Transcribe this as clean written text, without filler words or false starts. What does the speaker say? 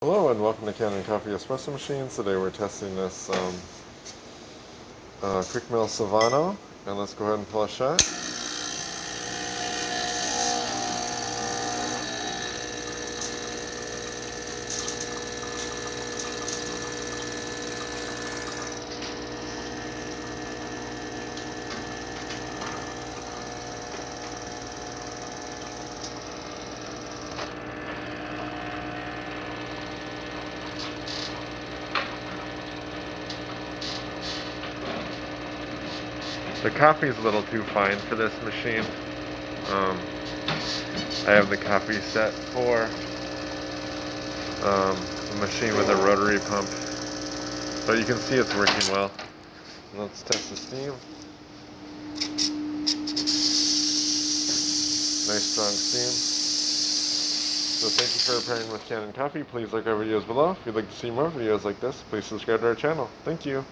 Hello and welcome to Cannon Coffee Espresso Machines. Today we're testing this Quickmill Silvano, and let's go ahead and pull a shot. The coffee is a little too fine for this machine. I have the coffee set for a machine with a rotary pump, but you can see it's working well. Let's test the steam. Nice strong steam. So thank you for pairing with Cannon Coffee. Please like our videos below. If you'd like to see more videos like this, please subscribe to our channel. Thank you.